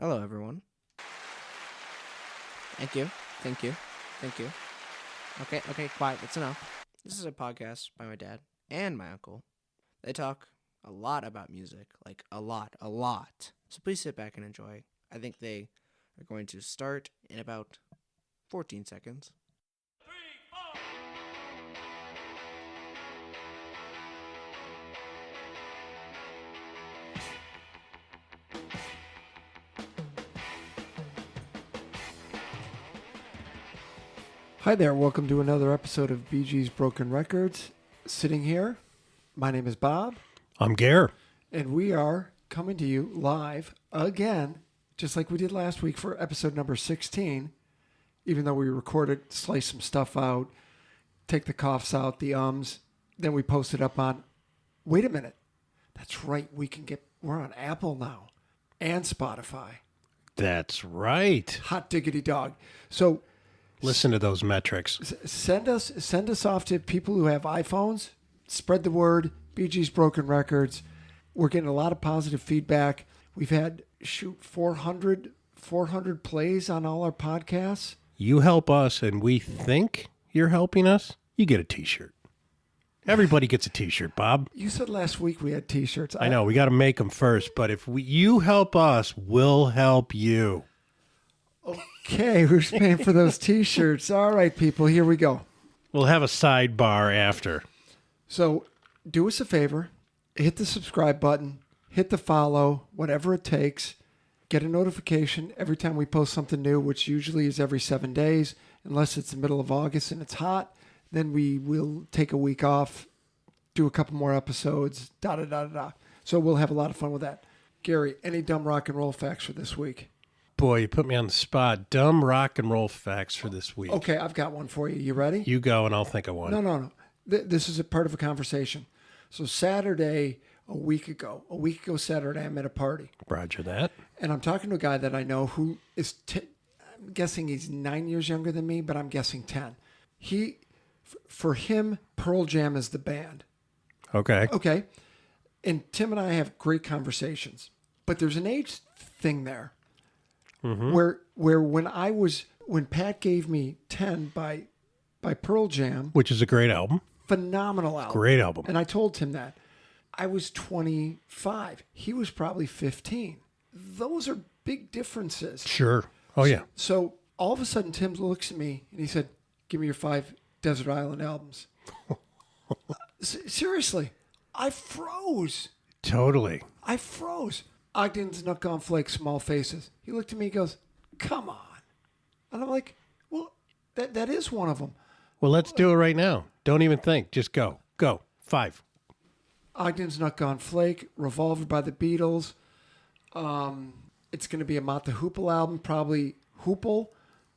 Hello, everyone. Thank you. Thank you. Thank you. Okay, quiet. That's enough. This is a podcast by my dad and my uncle. They talk a lot about music, like a lot. So please sit back and enjoy. I think they are going to start in about 14 seconds. Hi there, welcome to another episode of BG's Broken Records. Sitting here, my name is Bob, I'm Gare. and we are coming to you live again, just like we did last week for episode number 16. Even though we recorded, slice some stuff out, take the coughs out, the ums, then we post it up on, wait a minute, that's right, we're on Apple now, and Spotify. That's right. Hot diggity dog. So, Listen to those metrics. send us off to people who have iPhones. Spread the word. BG's Broken Records. We're getting a lot of positive feedback. We've had 400 plays on all our podcasts. You help us and we think you're helping us, you get a t-shirt. Everybody gets a t-shirt, Bob. You said last week we had T-shirts. I know, we got to make them first, but if you help us, we'll help you. Okay, who's paying for those T-shirts? All right, people, here we go. We'll have a sidebar after. So do us a favor. Hit the subscribe button. Hit the follow, whatever it takes. Get a notification every time we post something new, which usually is every 7 days, unless it's the middle of August and it's hot. Then we will take a week off, do a couple more episodes, So we'll have a lot of fun with that. Gary, any dumb rock and roll facts for this week? Boy, you put me on the spot. Dumb rock and roll facts for this week. Okay, I've got one for you. You ready? You go and I'll think of one. No. This is a part of a conversation. So Saturday, a week ago Saturday, I'm at a party. Roger that. And I'm talking to a guy that I know who is, I'm guessing he's 9 years younger than me, but I'm guessing 10. For him, Pearl Jam is the band. Okay. Okay. And Tim and I have great conversations. But there's an age thing there. Mm-hmm. Where when Pat gave me 10 by Pearl Jam, Which is a great album. phenomenal album. Great album. And I told Tim that. I was 25. He was probably 15. Those are big differences. Sure. Oh, yeah. So all of a sudden, Tim looks at me and he said, "Give me your 5 Desert Island albums." Seriously, I froze. Totally. I froze. Ogden's Nut Gone Flakes, Small Faces. He looked at me and goes, "Come on." And I'm like, well, that is one of them. Well, let's do it right now. Don't even think. Just go. Go. 5. Ogden's Nut Gone Flake, Revolver by the Beatles. It's going to be a Mott the Hoople album, probably Hoople.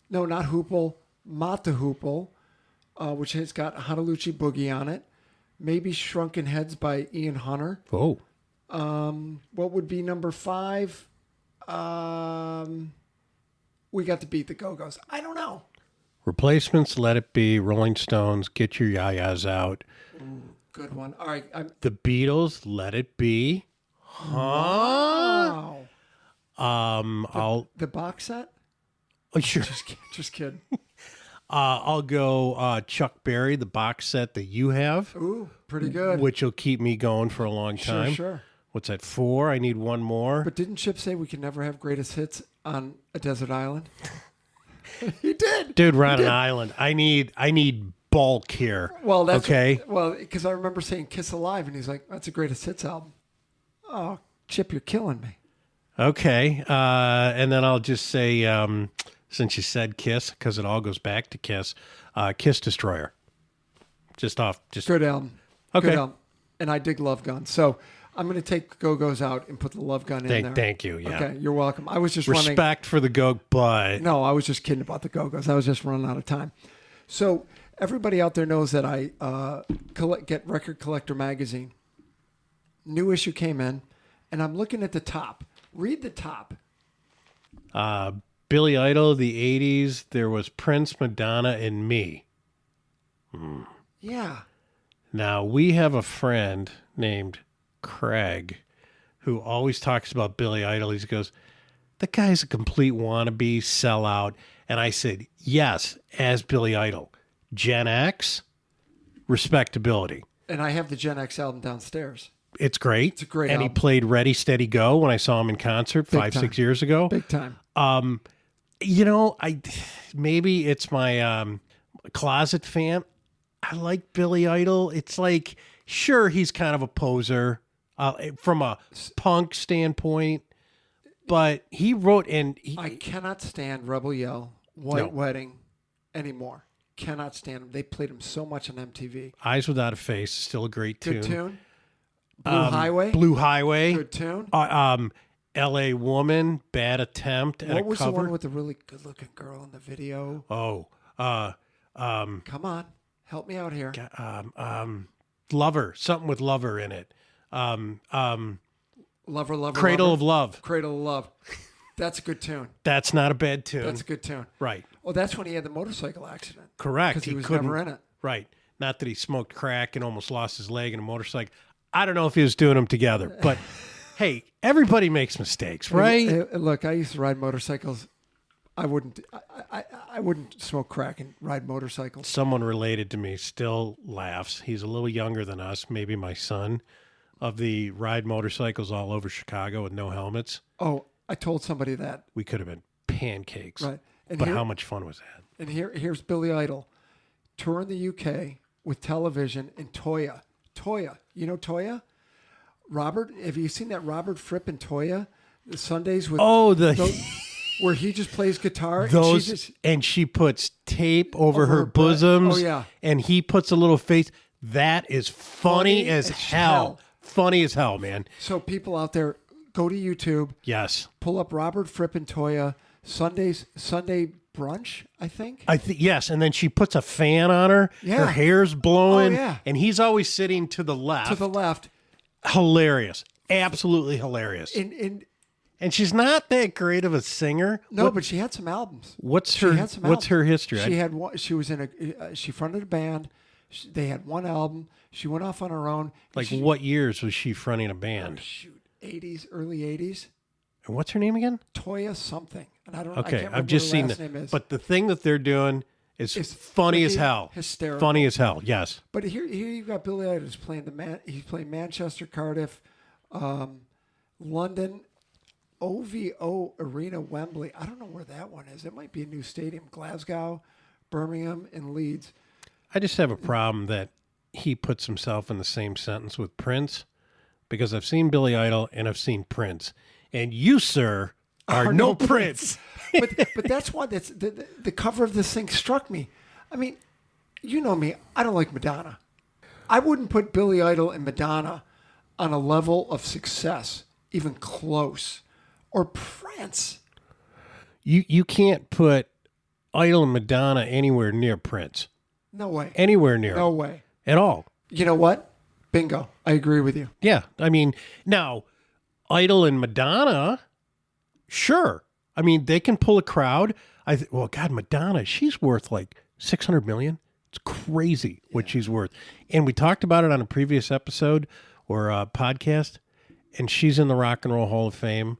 No, not Hoople, Mott the Hoople, which has got Honolulu Boogie on it. Maybe Shrunken Heads by Ian Hunter. Oh. What would be number 5? We got to Beat the Go-Go's. I don't know. Replacements, Let It Be, Rolling Stones, Get Your Yayas Out. Good one. All right. The Beatles, Let It Be. Wow. I'll The box set? oh, sure. Just kidding. I'll go Chuck Berry, the box set that you have, Ooh, pretty good. which will keep me going for a long time. Sure. What's that? 4? I need one more. But didn't Chip say we can never have greatest hits on a desert island? He did. Dude, we're on an island. I need bulk here. Well, that's okay. Well, because I remember saying "Kiss Alive," and he's like, "That's a greatest hits album." Oh, Chip, you're killing me. Okay. And then I'll just say, since you said Kiss, because it all goes back to Kiss, Kiss Destroyer. Just Good album. Okay. Good album. And I dig Love Gun, so I'm going to take Go-Go's out and put the Love Gun in there. Thank you. Yeah. Okay, you're welcome. I was just running. Respect for the Go, but No, I was just kidding about the Go-Go's. I was just running out of time. So everybody out there knows that I get Record Collector Magazine. New issue came in, and I'm looking at the top. Read the top. Billy Idol, the 80s, there was Prince, Madonna, and me. Yeah. Now, we have a friend named Craig who always talks about Billy Idol. He goes, the guy's a complete wannabe sellout. And I said, yes, as Billy Idol. Gen X, respectability. And I have the Gen X album downstairs. It's great. It's a great And album. he played Ready, Steady, Go when I saw him in concert Big 6 time. years ago. Big time. Maybe it's my closet fan. I like Billy Idol. It's like, sure, he's kind of a poser from a punk standpoint, but he wrote I cannot stand Rebel Yell, White No. Wedding anymore. Cannot stand him. They played him so much on MTV. Eyes Without a Face is still a great Good tune. tune. Blue Highway. Blue Highway. Good tune. L.A. Woman, Bad Attempt at What a was the cover. one with the really good-looking girl in the video? Come on, help me out here. Lover, something with Lover in it. Lover, Cradle Lover. of Love. Cradle of Love. That's a good tune. That's not a bad tune. That's a good tune. Right. Oh, that's when he had the motorcycle accident. Correct. Because he was couldn't- never in it. Right. Not that he smoked crack and almost lost his leg in a motorcycle. I don't know if he was doing them together, but hey, everybody makes mistakes, right? Look, I used to ride motorcycles. I wouldn't smoke crack and ride motorcycles. Someone related to me still laughs. He's a little younger than us, maybe my son, of the ride motorcycles all over Chicago with no helmets. Oh, I told somebody that. We could have been pancakes. Right. And But here- how much fun was that? And here's Billy Idol, touring the UK with television in Toya. Toya, you know Toya? Robert, have you seen that Robert Fripp and Toya? The Sundays with where he just plays guitar. And she puts tape over her her butt. bosoms. Oh, yeah. And he puts a little face. That is funny Funny as as hell. hell. Funny as hell, man. So people out there, go to YouTube, Yes. pull up Robert Fripp and Toya Sunday brunch, I think. Yes, and then she puts a fan on her. Yeah. Her hair's blowing. Oh, yeah. And he's always sitting to the left. To the left. Hilarious. Absolutely hilarious. And she's not that great of a singer. No, but she had some albums. What's She her had some What's albums. her history? She had one. She was in she fronted a band. They had one album. She went off on her own. Like She- what years was she fronting a band? Shoot, 80s, early 80s. And what's her name again? Toya something, and I don't. I Okay, can't remember I've just what seen her last that. name is. But the thing that they're doing is It's funny as freaking hell. hysterical. Funny as hell. Yes. But here you've got Billy Idol who's playing he's playing Manchester, Cardiff, London, OVO Arena, Wembley. I don't know where that one is. It might be a new stadium. Glasgow, Birmingham, and Leeds. I just have a problem that he puts himself in the same sentence with Prince, because I've seen Billy Idol and I've seen Prince, and you, sir, are no Prince. but that's why the cover of this thing struck me. I mean, you know me. I don't like Madonna. I wouldn't put Billy Idol and Madonna on a level of success, even close, or Prince. You can't put Idol and Madonna anywhere near Prince. No way. Anywhere near No him. way. At all. You know what? Bingo. I agree with you. Yeah. I mean, now, Idol and Madonna, sure. I mean, they can pull a crowd. Well, God, Madonna, she's worth like $600 million. It's crazy what she's worth. And we talked about it on a previous episode or podcast, and she's in the Rock and Roll Hall of Fame.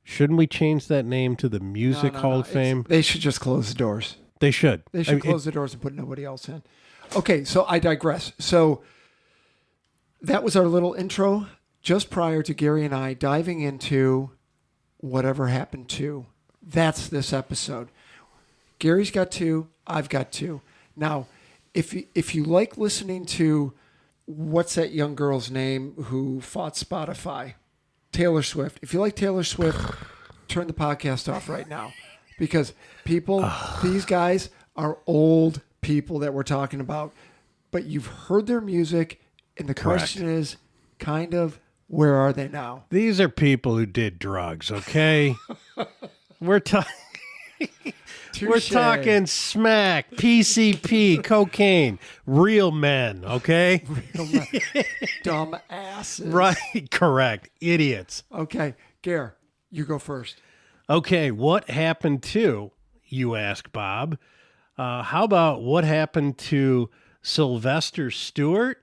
Shouldn't we change that name to the Music Hall of Fame? They should just close the doors. They should. They should close the doors and put nobody else in. Okay, so I digress. So that was our little intro just prior to Gary and I diving into whatever happened to. That's this episode. Gary's got two. I've got two. Now, if you like listening to what's that young girl's name who fought Spotify? Taylor Swift. If you like Taylor Swift, turn the podcast off right now. Because people, these guys are old people that we're talking about. But you've heard their music, and the question is kind of, where are they now? These are people who did drugs, okay? We're talking smack, PCP, cocaine, real men, okay? Dumb asses. Right, correct. Idiots. Okay, Gare, you go first. Okay, what happened to, you ask, Bob? How about what happened to Sylvester Stewart?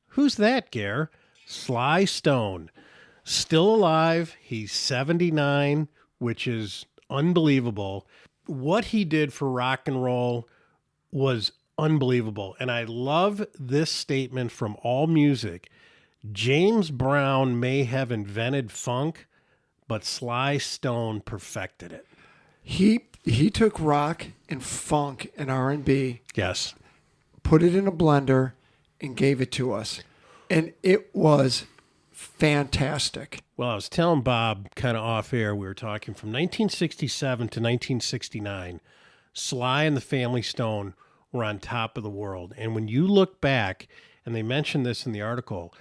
Who's that, Gare? Sly Stone. Still alive. He's 79. which is unbelievable. What he did for rock and roll was unbelievable. And I love this statement from AllMusic. James Brown may have invented funk, but Sly Stone perfected it. He took rock and funk and R&B, Yes. put it in a blender, and gave it to us. And it was fantastic. Well, I was telling Bob kind of off air, we were talking from 1967 to 1969, Sly and the Family Stone were on top of the world. And when you look back, and they mentioned this in the article,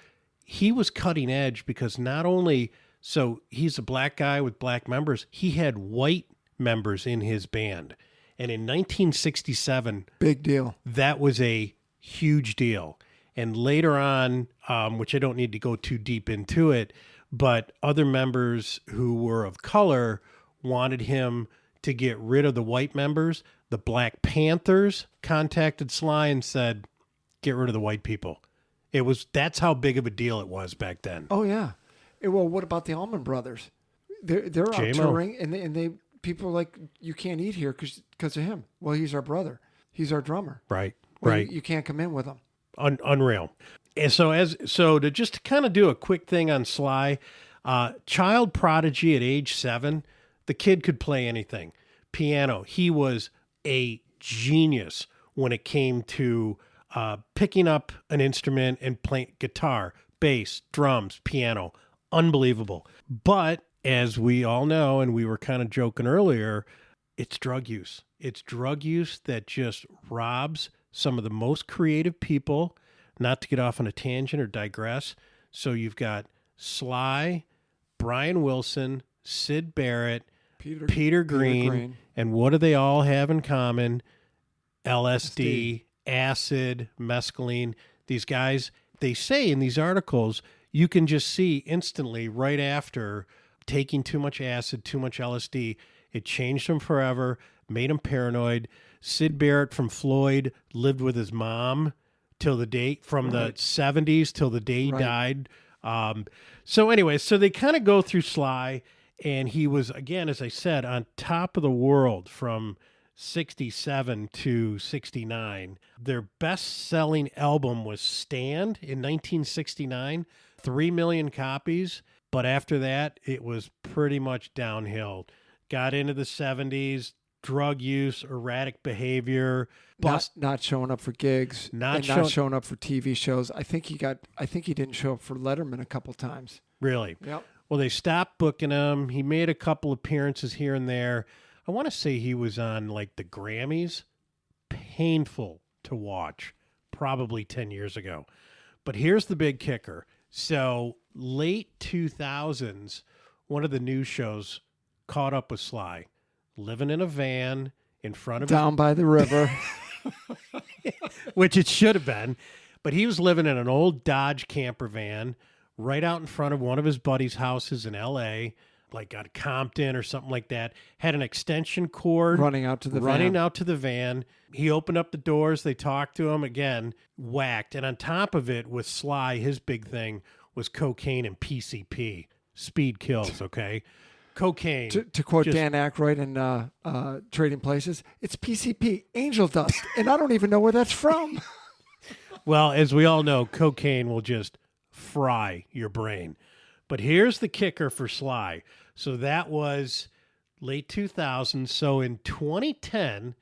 he was cutting edge because not only, so he's a black guy with black members, he had white members in his band. And in 1967, Big deal. that was a huge deal. And later on, which I don't need to go too deep into it, but other members who were of color wanted him to get rid of the white members. The Black Panthers contacted Sly and said, get rid of the white people. That's how big of a deal it was back then. Oh, yeah. Well, what about the Allman Brothers? They're out J-Mo. touring, and they people are like, you can't eat here because of him. Well, he's our brother. He's our drummer. Right, Well, right. You can't come in with him. Unreal. And so to just kind of do a quick thing on Sly, child prodigy at age 7, the kid could play anything. Piano. He was a genius when it came to picking up an instrument and playing guitar, bass, drums, piano. Unbelievable. But as we all know, and we were kind of joking earlier, it's drug use. It's drug use that just robs some of the most creative people, not to get off on a tangent or digress. So you've got Sly, Brian Wilson, Sid Barrett, Peter Green, and what do they all have in common? LSD, acid, mescaline. These guys, they say in these articles, you can just see instantly right after taking too much acid, too much LSD, it changed him forever, made him paranoid. Sid Barrett from Floyd lived with his mom till the day, from the 70s till the day he died. So anyway, so they kind of go through Sly, and he was, again, as I said, on top of the world from 67 to 69. Their best-selling album was Stand in 1969, 3 million copies. But after that, it was pretty much downhill. Got into the 70s, drug use, erratic behavior, Not showing up for gigs, not showing up for TV shows. I think he didn't show up for Letterman a couple times. Really? Yep. Well, they stopped booking him. He made a couple appearances here and there. I want to say he was on like the Grammys. Painful to watch, probably 10 years ago. But here's the big kicker. So late 2000s, one of the news shows caught up with Sly, living in a van in front of Down by the river. which it should have been. But he was living in an old Dodge camper van right out in front of one of his buddies' houses in L.A., like at Compton or something like that. Had an extension cord running out to the van. He opened up the doors. They talked to him again, whacked. And on top of it, with Sly, his big thing was cocaine and PCP. Speed kills, okay? Cocaine. To quote Dan Aykroyd in Trading Places, it's PCP, angel dust, and I don't even know where that's from. Well, as we all know, cocaine will just fry your brain. But here's the kicker for Sly. So that was late 2000s. So in 2010,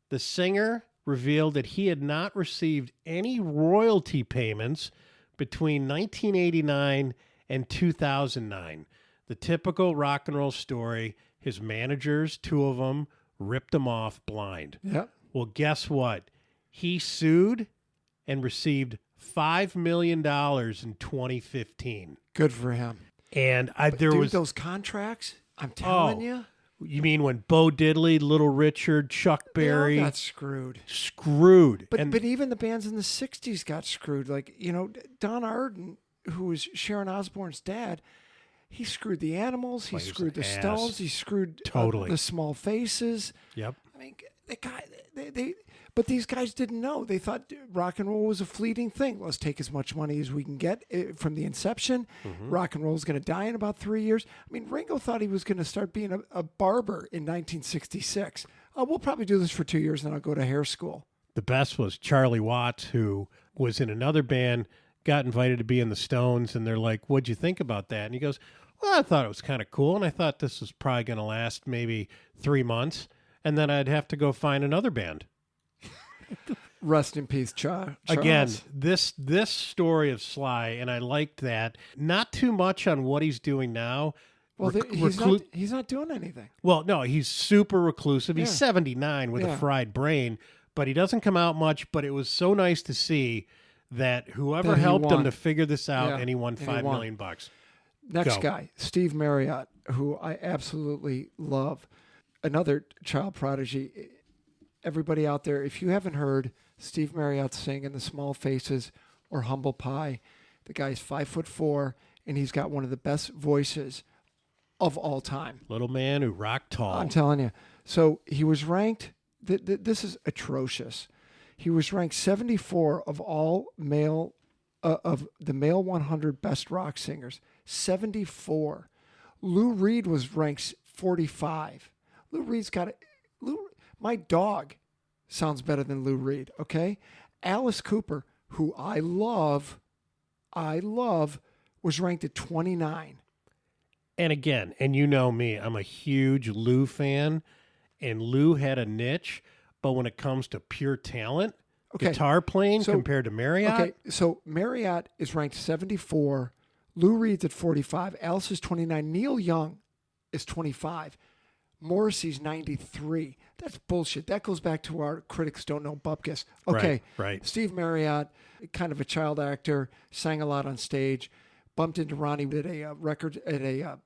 the singer revealed that he had not received any royalty payments between 1989 and 2009. The typical rock and roll story. His managers, 2 of them, ripped him off blind. Yep. Well, guess what? He sued and received $5 million in 2015. Good for him. And those contracts, I'm telling you. You mean when Bo Diddley, Little Richard, Chuck Berry They all got screwed. Screwed. But even the bands in the 60s got screwed. Like, Don Arden, who was Sharon Osbourne's dad, he screwed the Animals. He screwed the Stones. He screwed Totally. the Small Faces. Yep. I mean, the guy, they But these guys didn't know. They thought rock and roll was a fleeting thing. Let's take as much money as we can get from the inception. Rock and roll is going to die in about 3 years. I mean, Ringo thought he was going to start being a barber in 1966. We'll probably do this for 2 years, and then I'll go to hair school. The best was Charlie Watts, who was in another band, got invited to be in the Stones, and they're like, "What'd you think about that?" And he goes, "Well, I thought it was kind of cool, and I thought this was probably going to last maybe 3 months, and then I'd have to go find another band." Rest in peace, Charles. Again, this story of Sly, and I liked that. Not too much on what he's doing now. Well, he's not doing anything. Well, no, he's super reclusive. He's Yeah. 79 with a Yeah. fried brain, but he doesn't come out much. But it was so nice to see that whoever That he helped him won. to figure this out, Yeah, and he won and he $5 won. million bucks. Next Go. guy, Steve Marriott, who I absolutely love. Another child prodigy. Everybody out there, if you haven't heard Steve Marriott sing in The Small Faces or Humble Pie, the guy's 5'4", and he's got one of the best voices of all time. Little man who rocked tall. I'm telling you. So he was ranked, this is atrocious. He was ranked 74 of all male, of the male 100 best rock singers. 74. Lou Reed was ranked 45. Lou Reed's got my dog sounds better than Lou Reed, okay? Alice Cooper, who I love, was ranked at 29. And again, and you know me, I'm a huge Lou fan, and Lou had a niche, but when it comes to pure talent, Okay. guitar playing So- compared to Marriott, Okay, so Marriott is ranked 74. Lou Reed's at 45. Alice is 29. Neil Young is 25. Morrissey's 93. That's bullshit. That goes back to our critics don't know Bupkis. Okay, Right. Steve Marriott, kind of a child actor, sang a lot on stage. Bumped into Ronnie at a record at a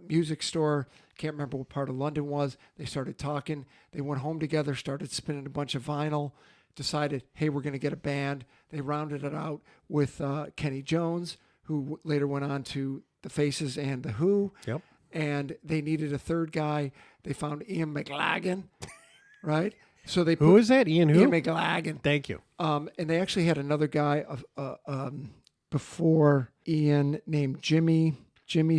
music store. Can't remember what part of London was. They started talking. They went home together, started spinning a bunch of vinyl. Decided, hey, we're going to get a band. They rounded it out with Kenny Jones, who later went on to the Faces and the Who. Yep. And they needed a third guy. They found Ian McLagan, right? So they Who is that? Ian who? Ian McLagan. Thank you. And they actually had another guy before Ian named Jimmy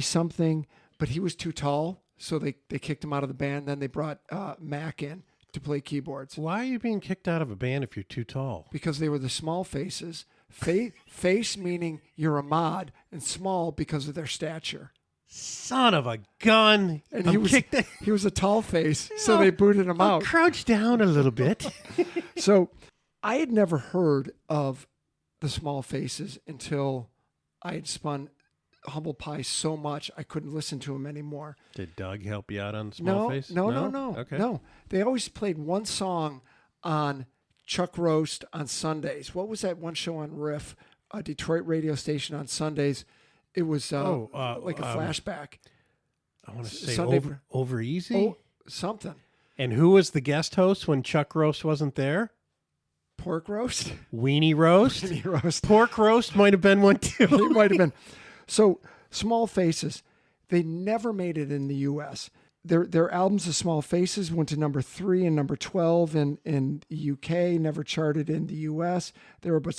something, but he was too tall, so they kicked him out of the band. Then they brought Mac in to play keyboards Why are you being kicked out of a band if you're too tall? because they were the Small Faces. Face meaning you're a mod, and small because of their stature. Son of a gun. And I'm kicked out. he was a tall face, so they booted him I'll out. crouch down a little bit. So I had never heard of the Small Faces until I had spun Humble Pie so much I couldn't listen to him anymore. Did Doug help you out on Small Face? No. Okay. No. They always played one song on Chuck Roast on Sundays. What was that one show on Riff, a Detroit radio station on Sundays? It was like a flashback. I want to say Sunday over Easy. Oh, something. And who was the guest host when Chuck Roast wasn't there? Pork roast? Weenie Roast. Weenie roast. Pork Roast might have been one too. It might have been. So Small Faces, they never made it in the U.S. Their albums of Small Faces went to number 3 and number 12 in the UK, never charted in the U.S. There were but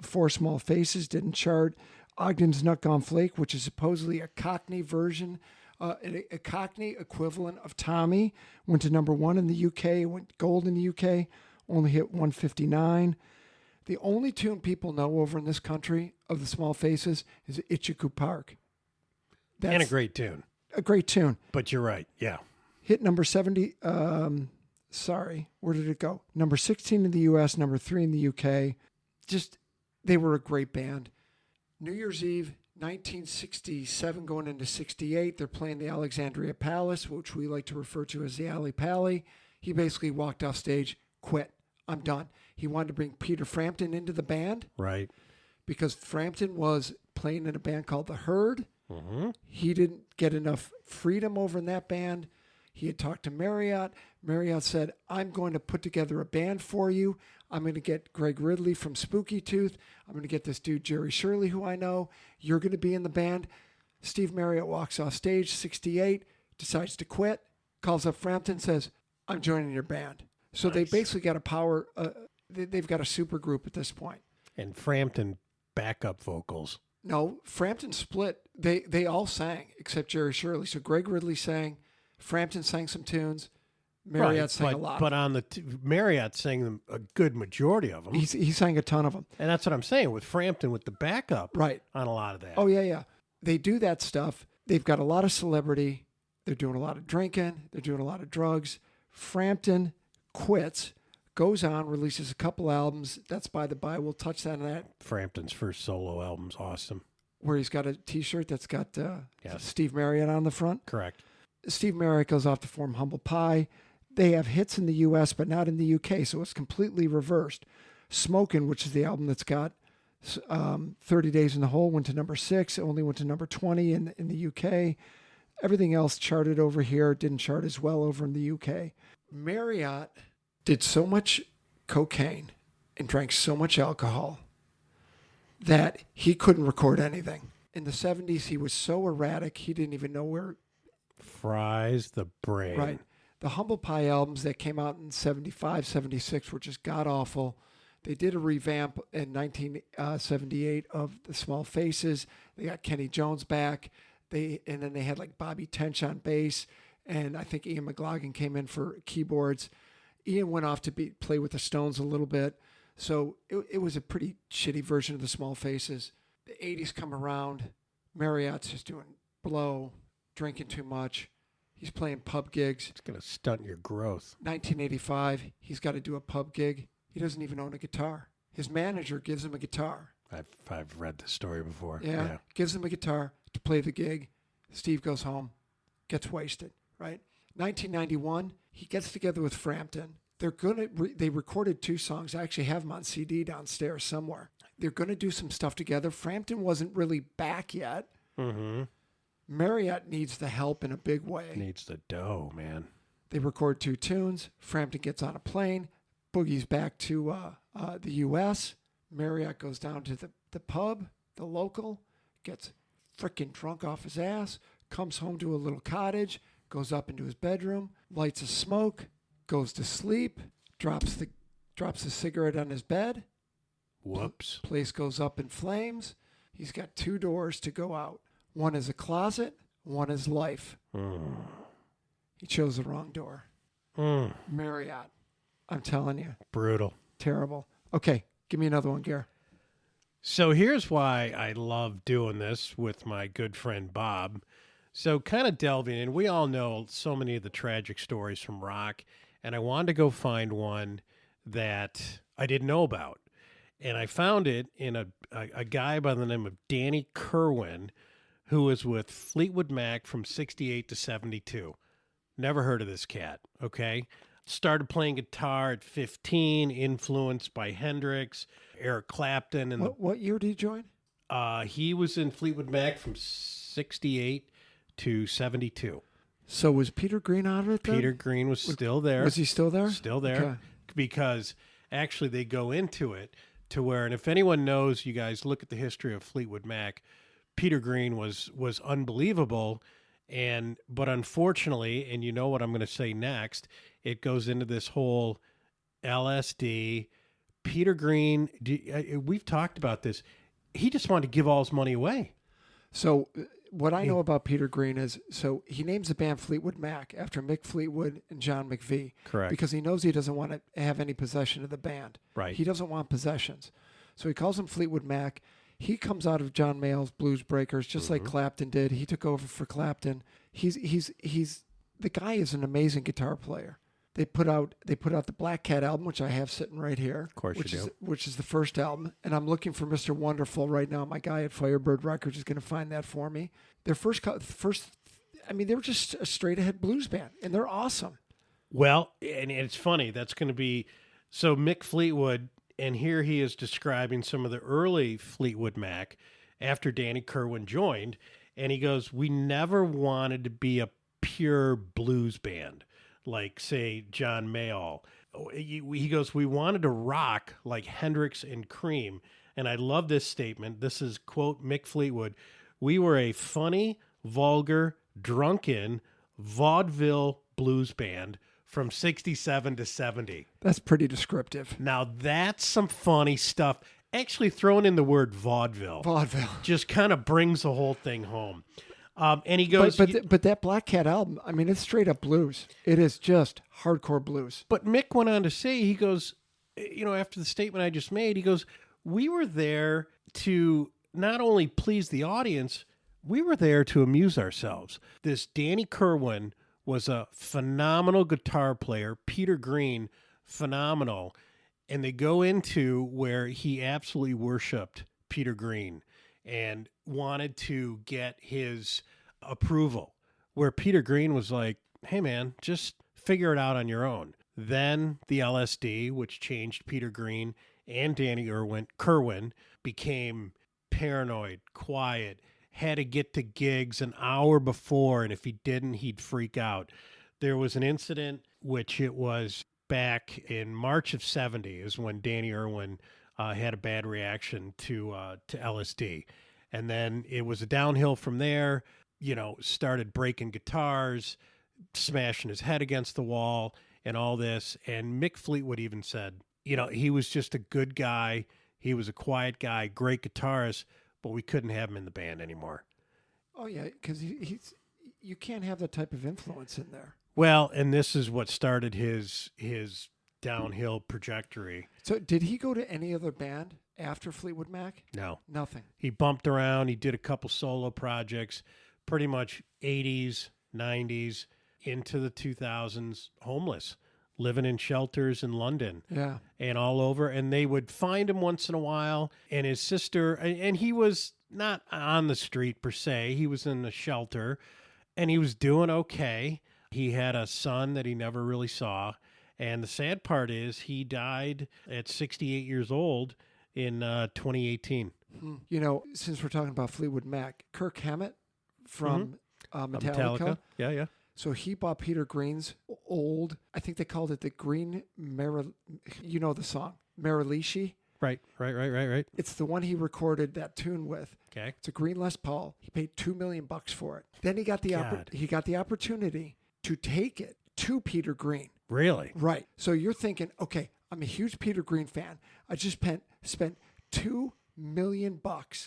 4 Small Faces, didn't chart. Ogden's Nut Gone Flake, which is supposedly a Cockney version, a Cockney equivalent of Tommy, went to number 1 in the UK, went gold in the UK, only hit 159. The only tune people know over in this country of the Small Faces is Itchycoo Park. That's And a great tune. a great tune. But you're right. Yeah. Hit number 70. Where did it go? Number 16 in the U.S., number 3 in the UK. Just, they were a great band. New Year's Eve, 1967 going into 68, they're playing the Alexandria Palace, which we like to refer to as the Alley Pally. He basically walked off stage, quit. I'm done. He wanted to bring Peter Frampton into the band Right. because Frampton was playing in a band called The Herd. Mm-hmm. He didn't get enough freedom over in that band. He had talked to Marriott. Marriott said, I'm going to put together a band for you. I'm going to get Greg Ridley from Spooky Tooth. I'm going to get this dude, Jerry Shirley, who I know. You're going to be in the band. Steve Marriott walks off stage, 68, decides to quit, calls up Frampton, says, I'm joining your band. So they basically got a power they've got a super group at this point. And Frampton backup vocals. No, Frampton split. They all sang except Jerry Shirley. So Greg Ridley sang, Frampton sang some tunes, Marriott sang a lot. But on the Marriott sang them a good majority of them. He sang a ton of them. And that's what I'm saying with Frampton with the backup Right. on a lot of that. Oh, yeah. They do that stuff. They've got a lot of celebrity. They're doing a lot of drinking. They're doing a lot of drugs. Frampton quits, goes on, releases a couple albums. That's by the by. We'll touch on that. Frampton's first solo album's awesome. Where he's got a T-shirt that's got Yes. Steve Marriott on the front. Correct. Steve Marriott goes off to form Humble Pie. They have hits in the U.S., but not in the U.K., so it's completely reversed. Smokin', which is the album that's got 30 Days in the Hole, went to number 6, only went to number 20 in the U.K. Everything else charted over here, didn't chart as well over in the U.K. Marriott did so much cocaine and drank so much alcohol that he couldn't record anything. In the 70s, he was so erratic, he didn't even know where. Fries the brain. Right. The Humble Pie albums that came out in 75, 76 were just god-awful. They did a revamp in 1978 of The Small Faces. They got Kenny Jones back. And then they had like Bobby Tench on bass. And I think Ian McLaughlin came in for keyboards. Ian went off to play with the Stones a little bit. So it was a pretty shitty version of The Small Faces. The 80s come around. Marriott's just doing blow, drinking too much. He's playing pub gigs. It's going to stunt your growth. 1985, he's got to do a pub gig. He doesn't even own a guitar. His manager gives him a guitar. I've read this story before. Yeah. Gives him a guitar to play the gig. Steve goes home, gets wasted, right? 1991, he gets together with Frampton. They recorded 2 songs. I actually have them on CD downstairs somewhere. They're going to do some stuff together. Frampton wasn't really back yet. Mm-hmm. Marriott needs the help in a big way. Needs the dough, man. They record 2 tunes. Frampton gets on a plane, boogies back to the U.S. Marriott goes down to the pub, the local, gets frickin' drunk off his ass, comes home to a little cottage, goes up into his bedroom, lights a smoke, goes to sleep, drops the cigarette on his bed. Whoops. Place goes up in flames. He's got 2 doors to go out. One is a closet, one is life. He chose the wrong door. Marriott. I'm telling you. Brutal. Terrible. Okay, give me another one, Gare. So here's why I love doing this with my good friend Bob. So kind of delving in, we all know so many of the tragic stories from rock, and I wanted to go find one that I didn't know about. And I found it in a guy by the name of Danny Kerwin, who was with Fleetwood Mac from 68 to 72. Never heard of this cat, okay? Started playing guitar at 15, influenced by Hendrix, Eric Clapton. And What year did he join? he was in Fleetwood Mac from 68 to 72. So was Peter Green out of it then? Peter Green was still there. Was he still there? Still there. Okay. Because actually they go into it to where, and if anyone knows, you guys look at the history of Fleetwood Mac, Peter Green was unbelievable. But unfortunately, and you know what I'm going to say next, it goes into this whole LSD. Peter Green, we've talked about this. He just wanted to give all his money away. So what I know about Peter Green is, so he names the band Fleetwood Mac after Mick Fleetwood and John McVie. Correct. Because he knows he doesn't want to have any possession of the band. Right. He doesn't want possessions. So he calls them Fleetwood Mac. He comes out of John Mayall's Blues Breakers, just like Clapton did. He took over for Clapton. He's the guy is an amazing guitar player. They put out the Black Cat album, which I have sitting right here. Of course you do. Which is the first album, and I'm looking for Mr. Wonderful right now. My guy at Firebird Records is going to find that for me. Their first, I mean, they were just a straight ahead blues band, and they're awesome. Well, and it's funny. That's going to be so Mick Fleetwood, and here he is describing some of the early Fleetwood Mac after Danny Kerwin joined, and he goes, "We never wanted to be a pure blues band like, say, John Mayall." He goes, "We wanted to rock like Hendrix and Cream." And I love this statement. This is, quote, Mick Fleetwood. "We were a funny, vulgar, drunken, vaudeville blues band from 67 to 70. That's pretty descriptive. Now, that's some funny stuff. Actually, throwing in the word vaudeville Vaudeville. just kind of brings the whole thing home. And he goes, But that Black Cat album, I mean, it's straight up blues. It is just hardcore blues. But Mick went on to say, he goes, after the statement I just made, he goes, we were there to not only please the audience, we were there to amuse ourselves. This Danny Kirwan was a phenomenal guitar player. Peter Green, phenomenal. And they go into where he absolutely worshipped Peter Green and wanted to get his approval, where Peter Green was like, hey, man, just figure it out on your own. Then the LSD, which changed Peter Green and Danny Kirwan, became paranoid, quiet, had to get to gigs an hour before, and if he didn't, he'd freak out. There was an incident, which it was back in March of 70, is when Danny Irwin had a bad reaction to LSD. And then it was a downhill from there, started breaking guitars, smashing his head against the wall and all this. And Mick Fleetwood even said, he was just a good guy. He was a quiet guy, great guitarist, but we couldn't have him in the band anymore. Oh, yeah, because you can't have that type of influence in there. Well, and this is what started his downhill trajectory. So did he go to any other band after Fleetwood Mac? No. Nothing. He bumped around. He did a couple solo projects, pretty much 80s, 90s, into the 2000s, homeless, living in shelters in London. Yeah. And all over. And they would find him once in a while. And his sister, and he was not on the street per se. He was in a shelter, and he was doing okay. He had a son that he never really saw. And the sad part is he died at 68 years old in 2018. Since we're talking about Fleetwood Mac, Kirk Hammett from Metallica. Yeah. So he bought Peter Green's old, I think they called it the Green the song, Marilishi. Right. It's the one he recorded that tune with. Okay. It's a Green Les Paul. He paid $2 million for it. Then he got the opportunity to take it to Peter Green. Really? Right. So you're thinking, okay, I'm a huge Peter Green fan. I just spent $2 million.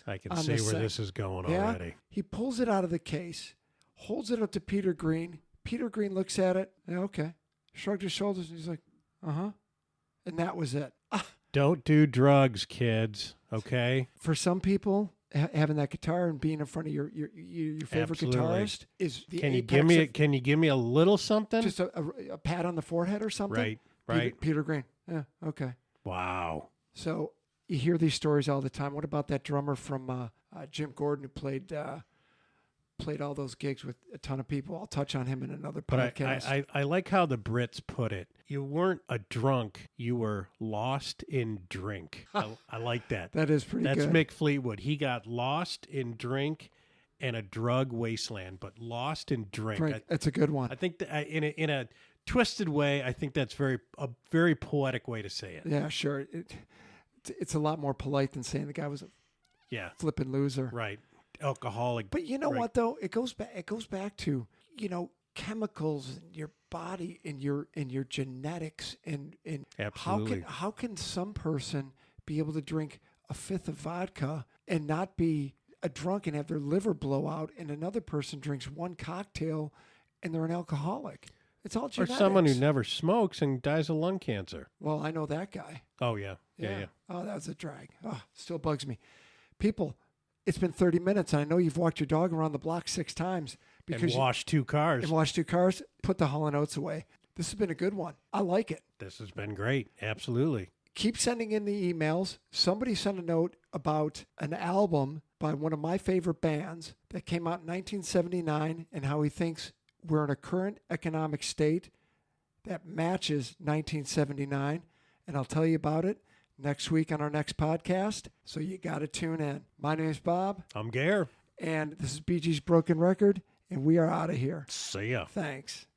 I can see where this is going already. He pulls it out of the case, holds it up to Peter Green. Peter Green looks at it. Yeah, okay. Shrugged his shoulders, and he's like, uh-huh. And that was it. Don't do drugs, kids. Okay. For some people, having that guitar and being in front of your favorite Absolutely. guitarist is the Can you apex give me a little something? just a pat on the forehead or something? Right. Peter Green. Yeah, okay. Wow. So you hear these stories all the time. What about that drummer from Jim Gordon who played all those gigs with a ton of people? I'll touch on him in another podcast. But I like how the Brits put it. You weren't a drunk. You were lost in drink. I like that. That is pretty That's good. Mick Fleetwood. He got lost in drink and a drug wasteland, but lost in drink. That's a good one. I think that in a twisted way, I think that's a very poetic way to say it. Yeah, sure. It's a lot more polite than saying the guy was a flipping loser. Right. Alcoholic. But you know what though? It goes back to, chemicals in your body and your genetics and Absolutely. how can some person be able to drink a fifth of vodka and not be a drunk and have their liver blow out, and another person drinks one cocktail and they're an alcoholic? It's all genetics. Or someone who never smokes and dies of lung cancer. Well, I know that guy. Oh yeah. Yeah. Oh, that was a drag. Oh, still bugs me. People, it's been 30 minutes, and I know you've walked your dog around the block 6 times. And washed 2 cars. And washed 2 cars. Put the Hall & Oates away. This has been a good one. I like it. This has been great. Absolutely. Keep sending in the emails. Somebody sent a note about an album by one of my favorite bands that came out in 1979 and how he thinks we're in a current economic state that matches 1979. And I'll tell you about it next week on our next podcast. So you got to tune in. My name is Bob. I'm Gare. And this is BG's Broken Record. And we are out of here. See ya. Thanks.